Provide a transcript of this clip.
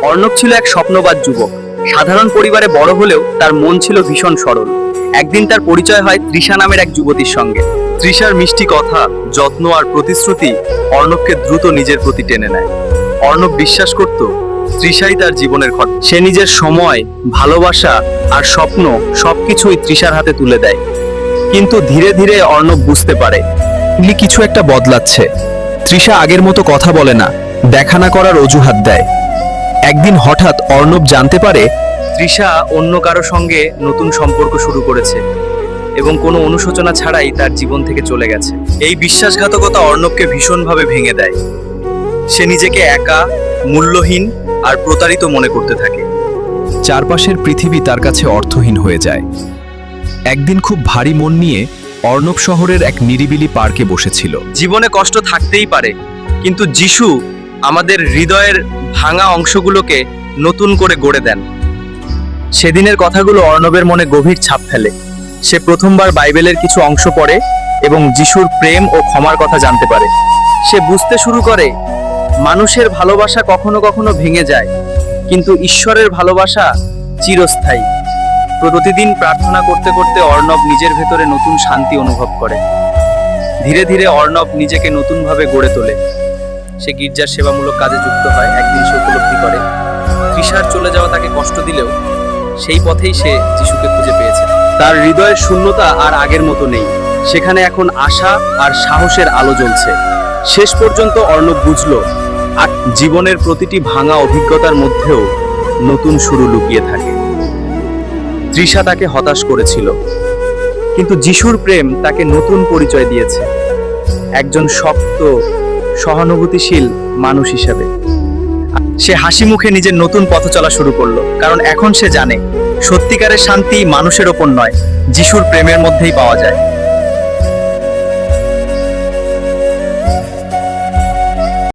অর্ণব ছিল এক স্বপ্নবাজ যুবক। সাধারণ পরিবারে বড় হলেও তার মন ছিল ভীষণ সরল। একদিন তার পরিচয় হয় তৃষা নামের এক যুবতীর সঙ্গে। তৃষার মিষ্টি কথা, যত্ন আর প্রতিশ্রুতি অর্ণবকে দ্রুত নিজের প্রতি টেনে নেয়। অর্ণব বিশ্বাস করত তৃষাই তার জীবনের ঘট। সে নিজের সময়, ভালোবাসা আর স্বপ্ন সবকিছুই তৃষার হাতে তুলে দেয়। কিন্তু ধীরে ধীরে অর্ণব বুঝতে পারে কিছু একটা বদলাচ্ছে। তৃষা আগের মতো কথা বলে না, দেখা না করার অজুহাত দেয়। একদিন হঠাৎ অর্ণব জানতে পারে তৃষা অন্য কারো সঙ্গে নতুন সম্পর্ক শুরু করেছে এবং কোনো অনুশোচনা ছাড়াই তার জীবন থেকে চলে গেছে। এই বিশ্বাসঘাতকতা অর্ণবকে ভীষণভাবে ভেঙে দেয়। সে নিজেকে একা, মূল্যহীন আর প্রতারিত মনে করতে থাকে। চারপাশের পৃথিবী তার কাছে অর্থহীন হয়ে যায়। একদিন খুব ভারী মন নিয়ে অর্ণব শহরের এক নিরিবিলি পার্কে বসেছিল। জীবনে কষ্ট থাকতেই পারে, কিন্তু যিশু আমাদের হৃদয়ের ভাঙা অংশগুলোকে নতুন করে গড়ে দেন। সেদিনের কথাগুলো অর্ণবের মনে গভীর ছাপ ফেলে। সে প্রথমবার বাইবেলের কিছু অংশ পড়ে এবং যিশুর প্রেম ও ক্ষমার কথা জানতে পারে। সে বুঝতে শুরু করে মানুষের ভালোবাসা কখনো কখনো ভেঙে যায়, কিন্তু ঈশ্বরের ভালোবাসা চিরস্থায়ী। প্রতিদিন প্রার্থনা করতে করতে অর্ণব নিজের ভেতরে নতুন শান্তি অনুভব করে। ধীরে ধীরে অর্ণব নিজেকে নতুনভাবে গড়ে তোলে। সে গির্জার সেবামূলক কাজে যুক্ত হয়। একদিন সে উপলব্ধি করে তৃষার চলে যাওয়া তাকে কষ্ট দিলেও সেই পথেই সে যিশুকে খুঁজে পেয়েছে। তার হৃদয়ের শূন্যতা আর আগের মতো নেই, সেখানে এখন আশা আর সাহসের আলো জ্বলছে। শেষ পর্যন্ত অর্ণব বুঝল আর জীবনের প্রতিটি ভাঙা অভিজ্ঞতার মধ্যেও নতুন শুরু লুকিয়ে থাকে। তৃষা তাকে হতাশ করেছিল, কিন্তু যিশুর প্রেম তাকে নতুন পরিচয় দিয়েছে, একজন শক্ত, সহানুভূতিশীল মানুষ হিসেবে। সে হাসি মুখে নিজের নতুন পথ চলা শুরু করলো, কারণ এখন সে জানে সত্যিকারের শান্তি মানুষের ওপর নয়, যিশুর প্রেমের মধ্যেই পাওয়া যায়।